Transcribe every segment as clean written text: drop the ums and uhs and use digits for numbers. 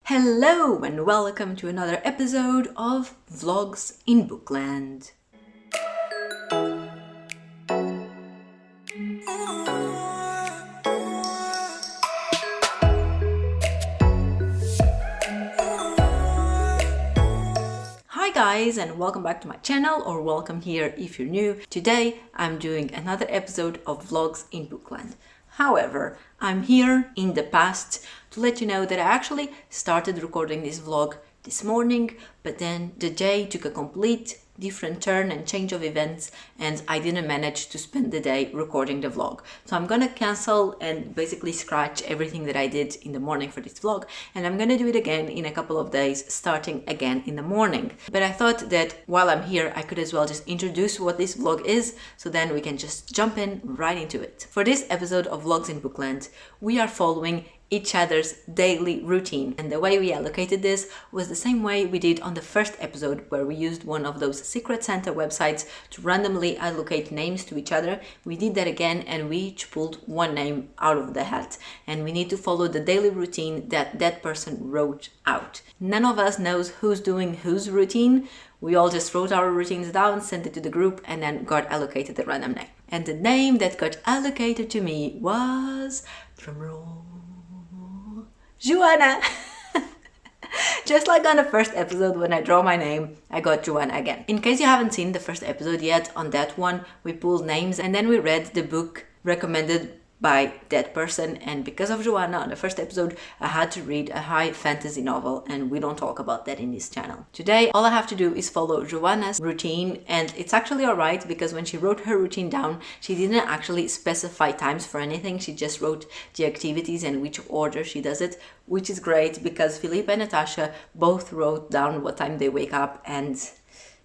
Hello and welcome to another episode of Vlogs in Bookland. Hi guys, and welcome back to my channel, or welcome here if you're new. Today I'm doing another episode of Vlogs in Bookland. However, I'm here in the past to let you know that I actually started recording this vlog this morning, but then the day took a complete different turn and change of events, and I didn't manage to spend the day recording the vlog. So I'm gonna cancel and basically scratch everything that I did in the morning for this vlog, and I'm gonna do it again in a couple of days, starting again in the morning. But I thought that while I'm here, I could as well just introduce what this vlog is, so then we can just jump in right into it. For this episode of Vlogs in Bookland, we are following each other's daily routine, and the way we allocated this was the same way we did on the first episode, where we used one of those Secret Santa websites to randomly allocate names to each other. We did that again, and we each pulled one name out of the hat, and we need to follow the daily routine that that person wrote out. None of us knows who's doing whose routine. We all just wrote our routines down, sent it to the group, and then got allocated a random name. And the name that got allocated to me was, drumroll, Joanna. Just like on the first episode, when I draw my name, I got Joanna again. In case you haven't seen the first episode yet, on that one we pulled names and then we read the book recommended by that person, and because of Joanna on the first episode I had to read a high fantasy novel, and we don't talk about that in this channel. Today all I have to do is follow Joanna's routine, and it's actually alright because when she wrote her routine down, she didn't actually specify times for anything. She just wrote the activities and which order she does it, which is great because Philippa and Natasha both wrote down what time they wake up, and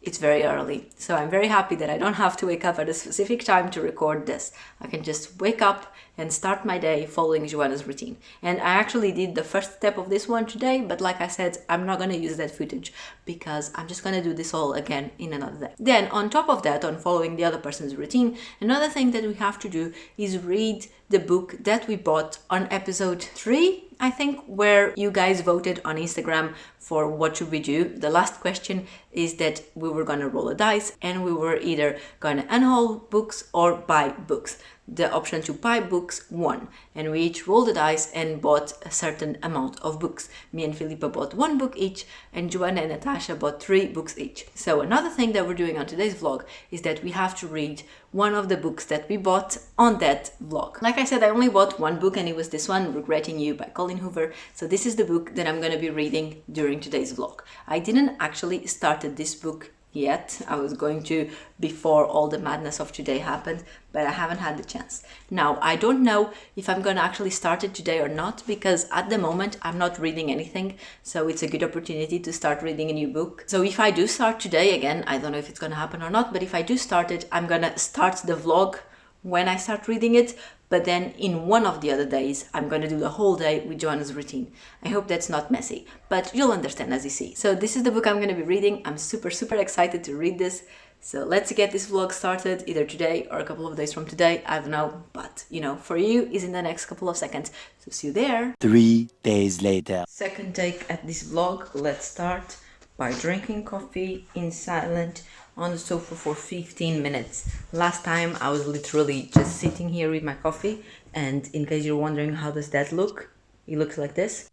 it's very early. So I'm very happy that I don't have to wake up at a specific time to record this. I can just wake up and start my day following Joanna's routine. And I actually did the first step of this one today, but like I said, I'm not going to use that footage because I'm just going to do this all again in another day. Then on top of that, on following the other person's routine, another thing that we have to do is read the book that we bought on episode 3, I think, where you guys voted on Instagram for what should we do. The last question is that we were gonna roll a dice and we were either gonna unhaul books or buy books. The option to buy books won, and we each rolled the dice and bought a certain amount of books. Me and Philippa bought 1 book each, and Joanna and Natasha bought 3 books each. So another thing that we're doing on today's vlog is that we have to read one of the books that we bought on that vlog. Like I said, I only bought 1 book, and it was this one, Regretting You by Colin Hoover. So this is the book that I'm going to be reading during today's vlog. I didn't actually started this book yet. I was going to before all the madness of today happened, but I haven't had the chance. Now, I don't know if I'm gonna actually start it today or not, because at the moment I'm not reading anything, so it's a good opportunity to start reading a new book. So if I do start today, again, I don't know if it's gonna happen or not, but if I do start it, I'm gonna start the vlog when I start reading it, but then in one of the other days, I'm going to do the whole day with Joanna's routine. I hope that's not messy, but you'll understand as you see. So this is the book I'm going to be reading. I'm super excited to read this. So let's get this vlog started, either today or a couple of days from today. I don't know, but you know, for you is in the next couple of seconds. So see you there. 3 days later. Second take at this vlog. Let's start by drinking coffee in silence on the sofa for 15 minutes. Last time I was literally just sitting here with my coffee, and in case you're wondering how does that look, it looks like this.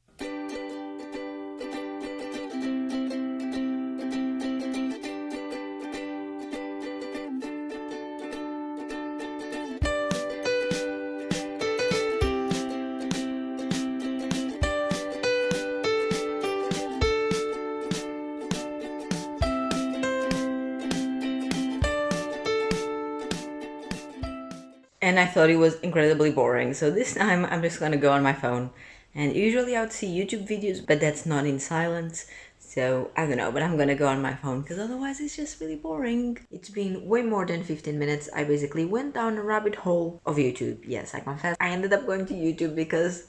And I thought it was incredibly boring, so this time I'm just gonna go on my phone. And usually I would see YouTube videos, but that's not in silence, so I don't know, but I'm gonna go on my phone because otherwise it's just really boring. It's been way more than 15 minutes. I basically went down a rabbit hole of YouTube. Yes, I confess. I ended up going to YouTube because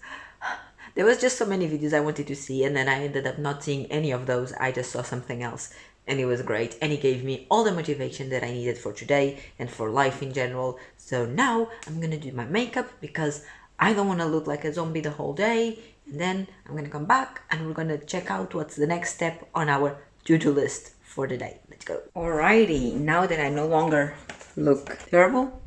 there was just so many videos I wanted to see, and then I ended up not seeing any of those. I just saw something else. And it was great, and it gave me all the motivation that I needed for today and for life in general. So now I'm gonna do my makeup because I don't want to look like a zombie the whole day, And then I'm gonna come back and we're gonna check out what's the next step on our to-do list for the day. Let's go. Alrighty, now that I no longer look terrible,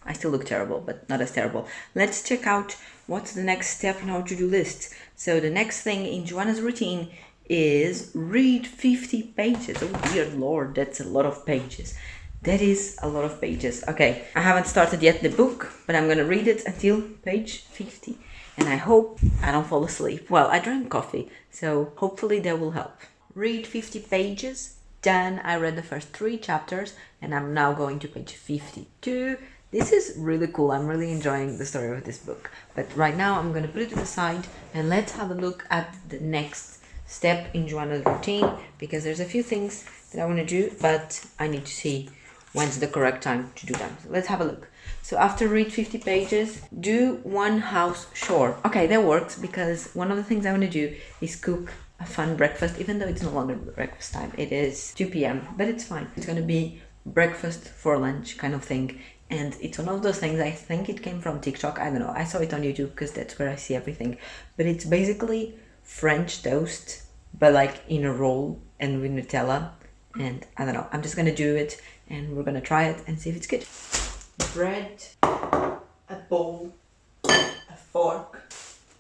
I still look terrible, but not as terrible. Let's check out what's the next step in our to-do list. So the next thing in Joanna's routine is read 50 pages. Oh dear Lord, that's a lot of pages. That is a lot of pages. Okay, I haven't started yet the book, but I'm gonna read it until page 50. And I hope I don't fall asleep. Well, I drank coffee, so hopefully that will help. Read 50 pages. Done. I read the first 3 chapters and I'm now going to page 52. This is really cool. I'm really enjoying the story of this book. But right now I'm going to put it to the side and let's have a look at the next step in Joanna's routine, because there's a few things that I want to do, but I need to see when's the correct time to do them. So let's have a look. So after read 50 pages, do one house chore. Okay, that works, because one of the things I want to do is cook a fun breakfast, even though it's no longer breakfast time. It is 2 p.m, but it's fine. It's going to be breakfast for lunch kind of thing. And it's one of those things, I think it came from TikTok. I don't know. I saw it on YouTube because that's where I see everything. But it's basically French toast, but like in a roll and with Nutella. And I don't know. I'm just going to do it and we're going to try it and see if it's good. Bread, a bowl, a fork,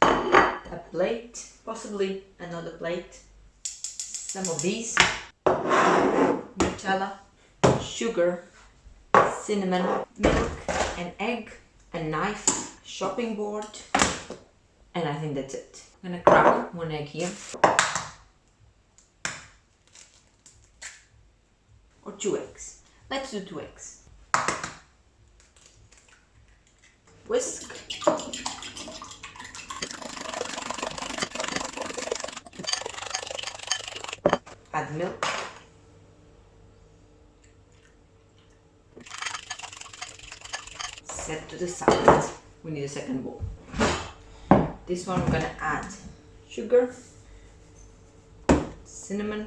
a plate, possibly another plate, some of these, Nutella, sugar, cinnamon, milk, an egg, a knife, shopping board, and I think that's it. I'm gonna crack one egg here, or 2 eggs. Let's do 2 eggs. Whisk. Add milk. Set to the side. We need a second bowl. This one we're gonna add sugar, cinnamon.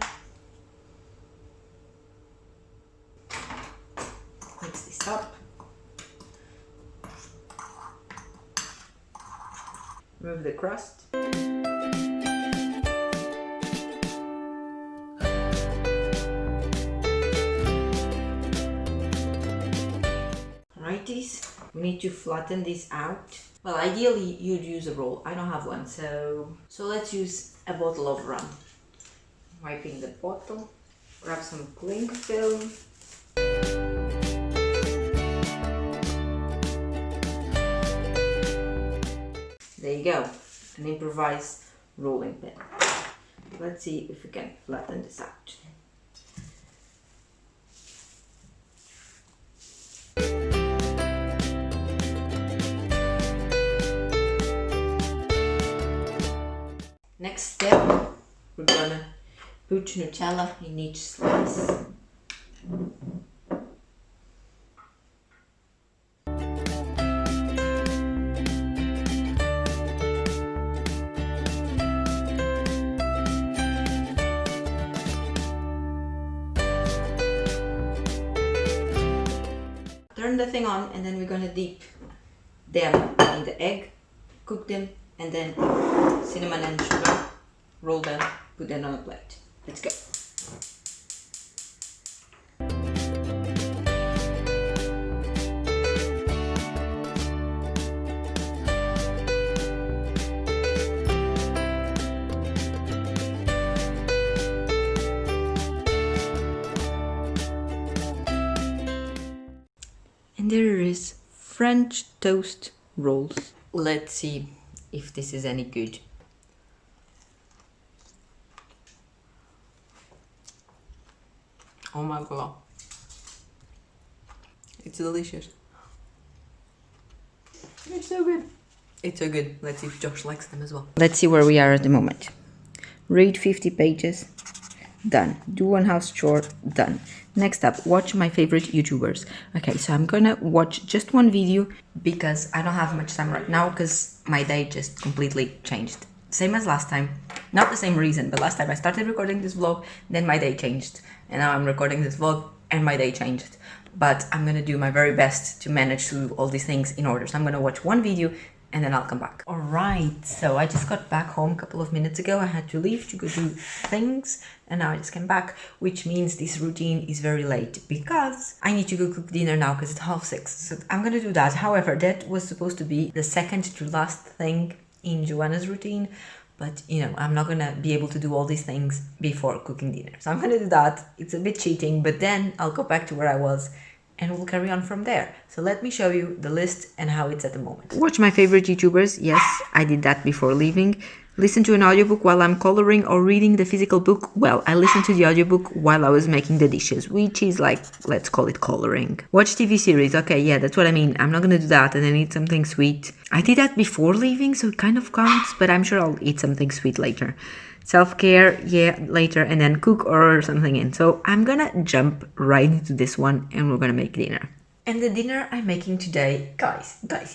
Mix this up. Remove the crust. Righties, we need to flatten this out. Well, ideally you'd use a roll. I don't have one, so let's use a bottle of rum. Wiping the bottle, grab some cling film. There you go, an improvised rolling pin. Let's see if we can flatten this out. Next step, we're gonna put Nutella in each slice. Turn the thing on and then we're gonna dip them in the egg, cook them, and then cinnamon and sugar, roll them, put them on a plate. Let's go. And there is French toast rolls. Let's see if this is any good. Oh my god. It's delicious. It's so good. It's so good. Let's see if Josh likes them as well. Let's see where we are at the moment. Read 50 pages. Done. Do one house chore. Done. Next up, watch my favorite YouTubers. Okay, so I'm gonna watch just one video because I don't have much time right now because my day just completely changed. Same as last time. Not the same reason, but last time I started recording this vlog, then my day changed. And now I'm recording this vlog and my day changed. But I'm gonna do my very best to manage to do all these things in order. So I'm gonna watch one video and then I'll come back. All right, so I just got back home a couple of minutes ago. I had to leave to go do things, and now I just came back, which means this routine is very late because I need to go cook dinner now because it's 6:30. So I'm gonna do that. However, that was supposed to be the second to last thing in Joanna's routine, but you know, I'm not gonna be able to do all these things before cooking dinner. So I'm gonna do that. It's a bit cheating, but then I'll go back to where I was and we'll carry on from there. So let me show you the list and how it's at the moment. Watch my favorite YouTubers. Yes, I did that before leaving. Listen to an audiobook while I'm coloring or reading the physical book. Well, I listened to the audiobook while I was making the dishes, which is like, let's call it coloring. Watch TV series. Okay, yeah, that's what I mean. I'm not gonna do that and then eat something sweet. I did that before leaving, so it kind of counts, but I'm sure I'll eat something sweet later. Self-care, yeah, later, and then cook or something in. So I'm gonna jump right into this one and we're gonna make dinner. And the dinner I'm making today,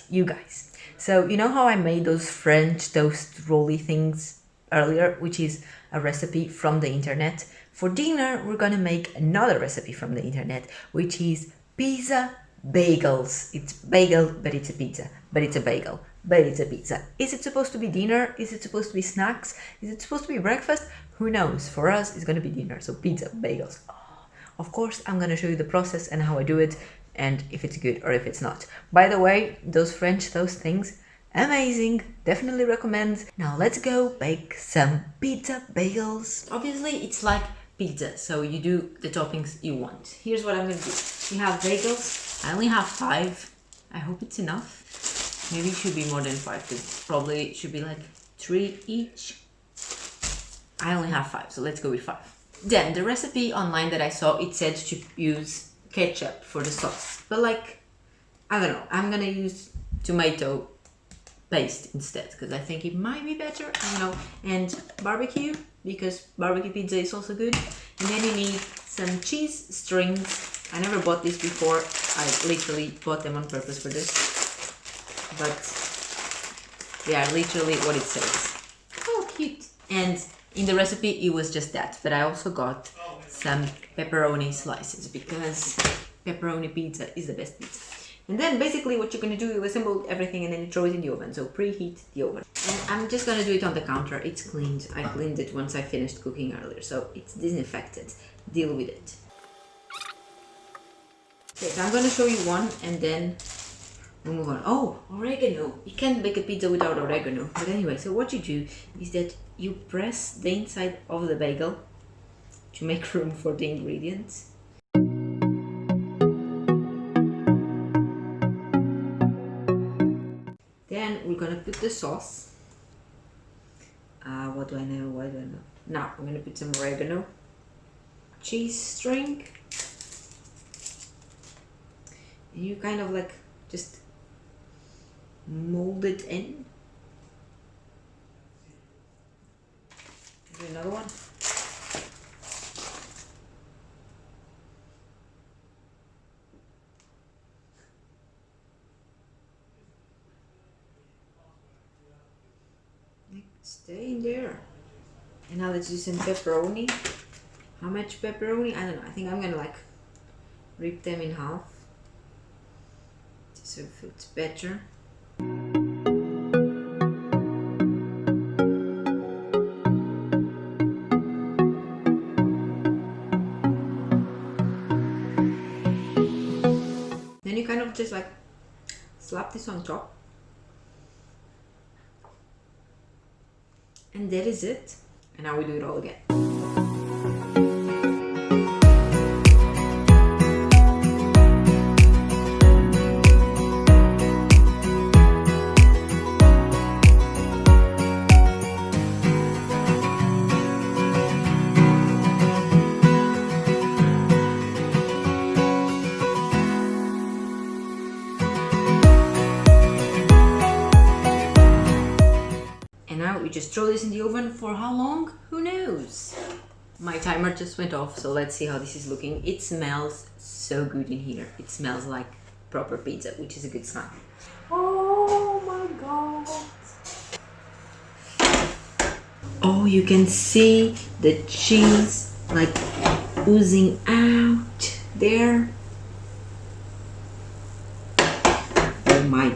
you guys. So you know how I made those French toast rolly things earlier, which is a recipe from the internet? For dinner, we're gonna make another recipe from the internet, which is pizza bagels. It's bagel, but it's a pizza, but it's a bagel. But it's a pizza. Is it supposed to be dinner? Is it supposed to be snacks? Is it supposed to be breakfast? Who knows? For us, it's gonna be dinner. So pizza, bagels. Oh, of course, I'm gonna show you the process and how I do it and if it's good or if it's not. By the way, those French toast things, amazing. Definitely recommend. Now let's go bake some pizza bagels. Obviously, it's like pizza, so you do the toppings you want. Here's what I'm gonna do. We have bagels. I only have 5. I hope it's enough. Maybe it should be more than 5, because probably it should be like 3 each. I only have 5, so let's go with 5. Then the recipe online that I saw, it said to use ketchup for the sauce. But like, I don't know, I'm gonna use tomato paste instead, because I think it might be better, I don't know. And barbecue, because barbecue pizza is also good. And then you need some cheese strings. I never bought this before. I literally bought them on purpose for this. But they are literally what it says. Oh, cute. And in the recipe, it was just that. But I also got some pepperoni slices because pepperoni pizza is the best pizza. And then basically what you're going to do, you assemble everything and then you throw it in the oven. So preheat the oven. And I'm just going to do it on the counter. It's cleaned. I cleaned it once I finished cooking earlier. So it's disinfected. Deal with it. Okay, so I'm going to show you one and then we'll move on. Oh, oregano. You can't bake a pizza without oregano. But anyway, so what you do is that you press the inside of the bagel to make room for the ingredients. Then we're gonna put the sauce. What do I know? Now I'm gonna put some oregano, cheese string, and you kind of like just mold it in. Here's another one. Stay in there. And now let's do some pepperoni. How much pepperoni? I don't know. I think I'm gonna like rip them in half so it feels better. Then you kind of just like slap this on top. And that is it. And now we do it all again. We just throw this in the oven for how long? Who knows? My timer just went off, so let's see how this is looking. It smells so good in here. It smells like proper pizza, which is a good sign. Oh my god! Oh, you can see the cheese like oozing out there. Oh my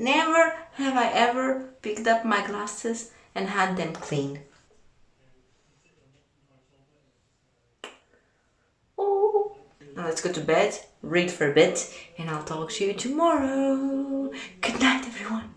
Never have I ever picked up my glasses and had them clean. Oh. Now let's go to bed, read for a bit, and I'll talk to you tomorrow. Good night, everyone.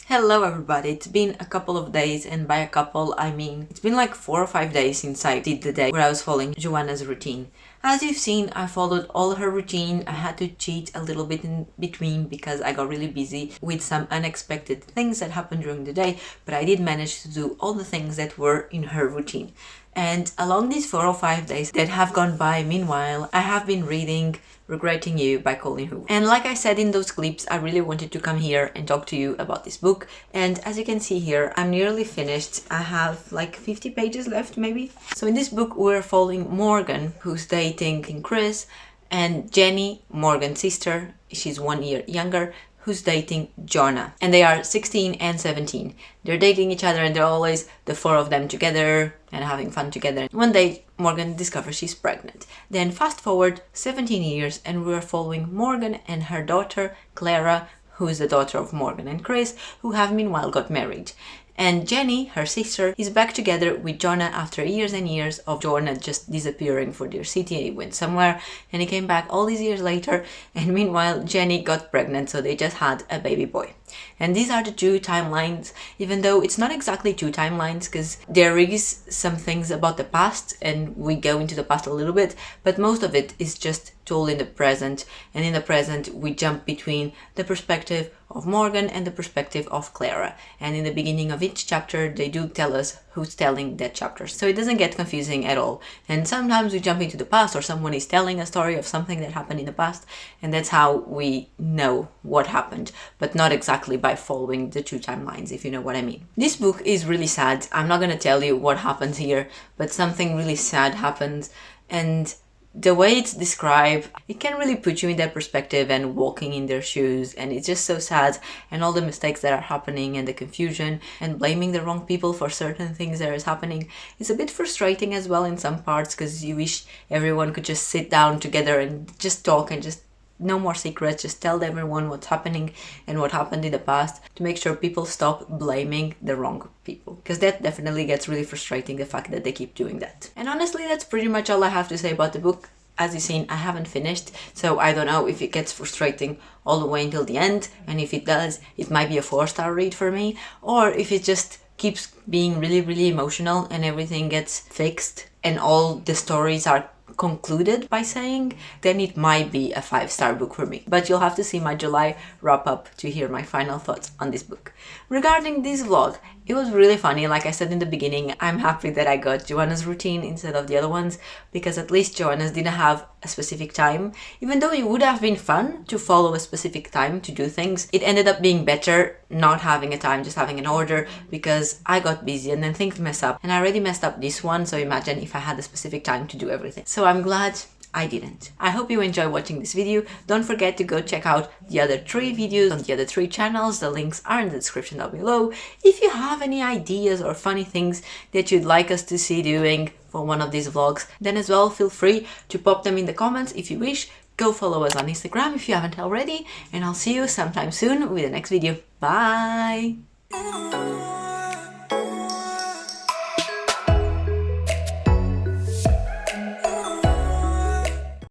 Hello everybody, it's been a couple of days, and by a couple I mean it's been like 4 or 5 days since I did the day where I was following Joanna's routine. As you've seen, I followed all her routine. I had to cheat a little bit in between because I got really busy with some unexpected things that happened during the day, but I did manage to do all the things that were in her routine. And along these 4 or 5 days that have gone by, meanwhile, I have been reading Regretting You by Colleen Hoover. And like I said in those clips, I really wanted to come here and talk to you about this book. And as you can see here, I'm nearly finished. I have like 50 pages left maybe. So in this book, we're following Morgan, who's dating Chris, and Jenny, Morgan's sister, she's 1 year younger, who's dating Jonah. And they are 16 and 17. They're dating each other and they're always the 4 of them together and having fun together. One day, Morgan discovers she's pregnant. Then fast forward 17 years and we're following Morgan and her daughter, Clara, who is the daughter of Morgan and Chris, who have meanwhile got married. And Jenny, her sister, is back together with Jonah after years and years of Jonah just disappearing for their city. He went somewhere and he came back all these years later, and meanwhile Jenny got pregnant, so they just had a baby boy. And these are the 2 timelines, even though it's not exactly 2 timelines because there is some things about the past and we go into the past a little bit, but most of it is just told in the present, and in the present we jump between the perspective of Morgan and the perspective of Clara, and in the beginning of each chapter they do tell us who's telling that chapter, so it doesn't get confusing at all. And sometimes we jump into the past or someone is telling a story of something that happened in the past, and that's how we know what happened, but not exactly by following the 2 timelines, if you know what I mean. This book is really sad. I'm not gonna tell you what happens here, but something really sad happens, and the way it's described, it can really put you in that perspective and walking in their shoes, and it's just so sad, and all the mistakes that are happening and the confusion and blaming the wrong people for certain things that is happening. It's a bit frustrating as well in some parts because you wish everyone could just sit down together and just talk and just no more secrets, just tell everyone what's happening and what happened in the past to make sure people stop blaming the wrong people, because that definitely gets really frustrating, the fact that they keep doing that. And honestly, that's pretty much all I have to say about the book. As you've seen, I haven't finished, so I don't know if it gets frustrating all the way until the end, and if it does, it might be a 4-star read for me, or if it just keeps being really, really emotional and everything gets fixed and all the stories are concluded by saying, then it might be a 5-star book for me. But you'll have to see my July wrap up to hear my final thoughts on this book. Regarding this vlog, it was really funny. Like I said in the beginning, I'm happy that I got Joanna's routine instead of the other ones, because at least Joanna's didn't have a specific time. Even though it would have been fun to follow a specific time to do things, it ended up being better not having a time, just having an order, because I got busy and then things mess up. And I already messed up this one, so imagine if I had a specific time to do everything. So I'm glad I didn't. I hope you enjoy watching this video. Don't forget to go check out the other 3 videos on the other 3 channels. The links are in the description down below. If you have any ideas or funny things that you'd like us to see doing for one of these vlogs, then as well feel free to pop them in the comments if you wish. Go follow us on Instagram if you haven't already, and I'll see you sometime soon with the next video. Bye!